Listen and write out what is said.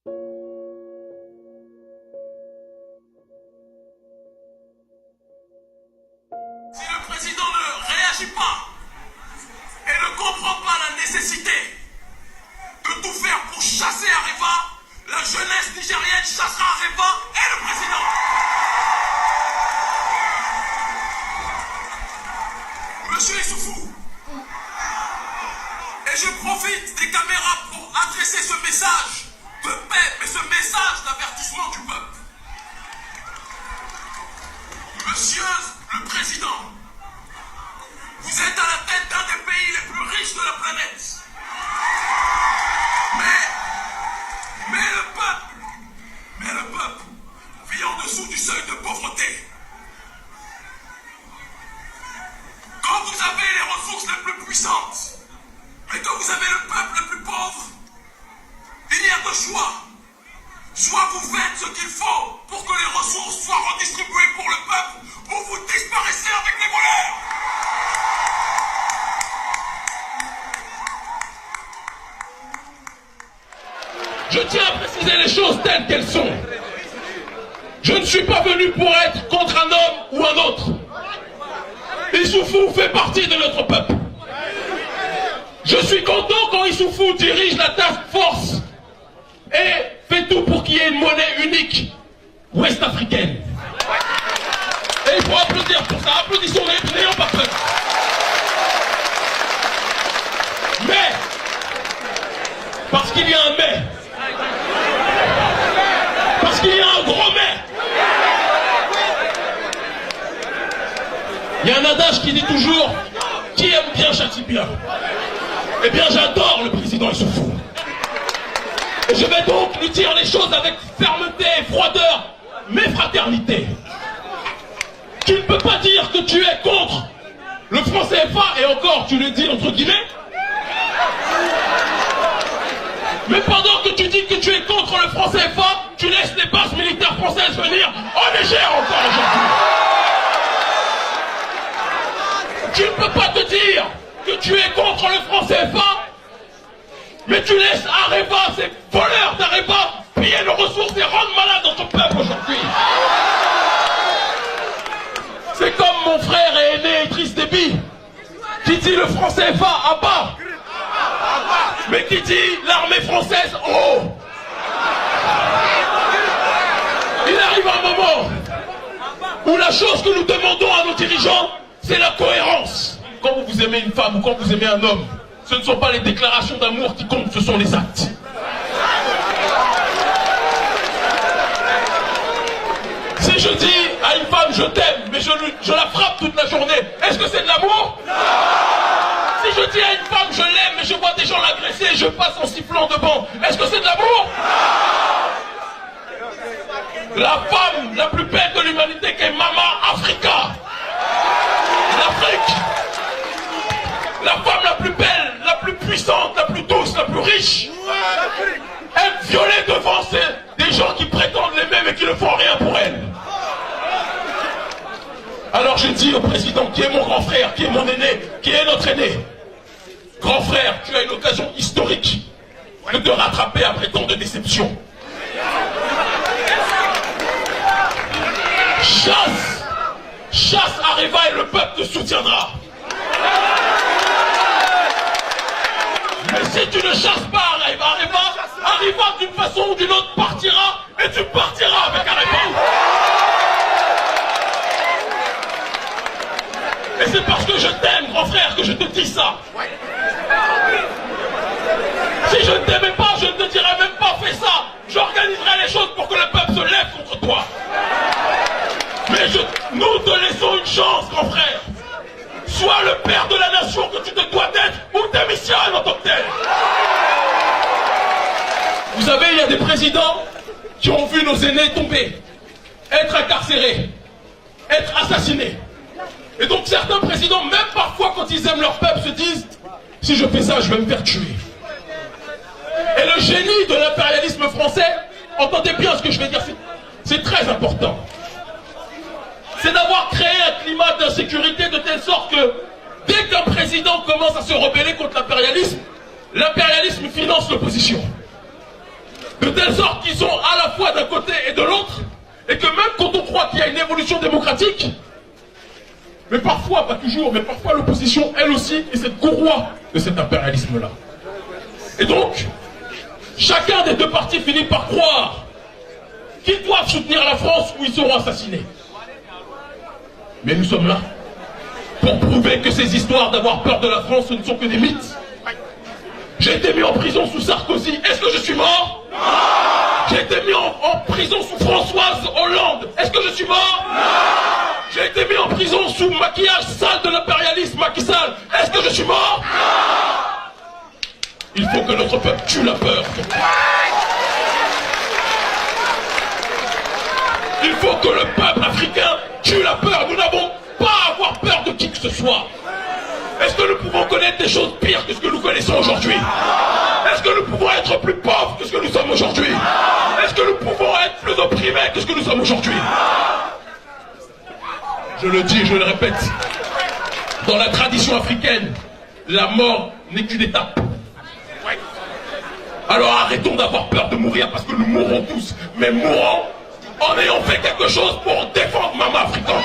Si le président ne réagit pas et ne comprend pas la nécessité de tout faire pour chasser Areva, la jeunesse nigérienne chassera Areva et le président. Monsieur Issoufou, et je profite des caméras pour adresser ce message de paix, mais ce message d'avertissement du peuple. Monsieur le Président, vous êtes à la tête d'un des pays les plus riches de la planète. Mais le peuple vit en dessous du seuil de pauvreté. Quand vous avez les ressources les plus puissantes, mais quand vous avez le peuple le plus pauvre, il y a deux choix. Soit vous faites ce qu'il faut pour que les ressources soient redistribuées pour le peuple, ou vous disparaissez avec les voleurs. Je tiens à préciser les choses telles qu'elles sont. Je ne suis pas venu pour être contre un homme ou un autre. Issoufou fait partie de notre peuple. Je suis content quand Issoufou dirige la task force et fait tout pour qu'il y ait une monnaie unique ouest-africaine. Et il faut applaudir pour ça. Applaudissons, n'ayons pas peur. Mais, parce qu'il y a un mais, parce qu'il y a un gros mais. Il y a un adage qui dit toujours « Qui aime bien châtie bien ». Eh bien, j'adore le président Issoufou. Et je vais donc lui dire les choses avec fermeté, froideur, mais fraternité. Tu ne peux pas dire que tu es contre le franc CFA, et encore, tu le dis entre guillemets. Mais pendant que tu dis que tu es contre le franc CFA, tu laisses les bases militaires françaises venir en Niger encore aujourd'hui. Tu ne peux pas te dire que tu es contre le franc CFA, mais tu laisses Areva, ces voleurs d'Areva, piller nos ressources et rendre malade notre peuple aujourd'hui. C'est comme mon frère et aîné Idriss Déby, qui dit le franc CFA à bas, mais qui dit l'armée française en haut. Il arrive un moment où la chose que nous demandons à nos dirigeants, c'est la cohérence. Quand vous aimez une femme ou quand vous aimez un homme, ce ne sont pas les déclarations d'amour qui comptent, ce sont les actes. Si je dis à une femme je t'aime, mais je la frappe toute la journée, est-ce que c'est de l'amour? Si je dis à une femme je l'aime, mais je vois des gens l'agresser et je passe en sifflant devant, est-ce que c'est de l'amour? La femme la plus belle de l'humanité qui est Mama Africa, l'Afrique, la femme la plus belle, la plus puissante, la plus douce, la plus riche, est violée devant des gens qui prétendent l'aimer mais qui ne font rien pour elle. Alors je dis au président, qui est mon grand frère, qui est mon aîné, qui est notre aîné, grand frère, tu as une occasion historique de te rattraper après tant de déceptions. Chasse Areva et le peuple te soutiendra. Mais si tu ne chasses pas Areva d'une façon ou d'une autre partira et tu partiras avec Areva. Et c'est parce que je t'aime, grand frère, que je te dis ça. Si je ne t'aimais pas, je ne te dirais même pas fais ça. J'organiserai les choses pour que le peuple se lève contre toi. Mais nous te laissons une chance, grand frère. Sois le père de la nation que tu te dois d'être ou démissionne en tant que tel. Vous savez, il y a des présidents qui ont vu nos aînés tomber, être incarcérés, être assassinés. Et donc certains présidents, même parfois quand ils aiment leur peuple, se disent « Si je fais ça, je vais me faire tuer ». Et le génie de l'impérialisme français, entendez bien ce que je vais dire, c'est très important. C'est d'avoir créé un climat d'insécurité de telle sorte que dès qu'un président commence à se rebeller contre l'impérialisme finance l'opposition. De telle sorte qu'ils sont à la fois d'un côté et de l'autre, et que même quand on croit qu'il y a une évolution démocratique, mais parfois, pas toujours, mais parfois l'opposition, elle aussi, est cette courroie de cet impérialisme-là. Et donc, chacun des deux partis finit par croire qu'ils doivent soutenir la France ou ils seront assassinés. Mais nous sommes là pour prouver que ces histoires d'avoir peur de la France, ce ne sont que des mythes. J'ai été mis en prison sous Sarkozy. Est-ce que je suis mort? Non. J'ai été mis en prison sous Françoise Hollande. Est-ce que je suis mort? Non. J'ai été mis en prison sous maquillage sale de l'impérialisme Macky Sall. Est-ce que je suis mort? Non. Il faut que notre peuple tue la peur. Il faut que le peuple africain tue la peur. Nous n'avons pas à avoir peur de qui que ce soit. Est-ce que nous pouvons connaître des choses pires que ce que nous connaissons aujourd'hui? Est-ce que nous pouvons être plus pauvres que ce que nous sommes aujourd'hui? Est-ce que nous pouvons être plus opprimés que ce que nous sommes aujourd'hui? Je le dis et je le répète, dans la tradition africaine, la mort n'est qu'une étape. Alors arrêtons d'avoir peur de mourir parce que nous mourrons tous, mais mourons en ayant fait quelque chose pour défendre Maman Africaine.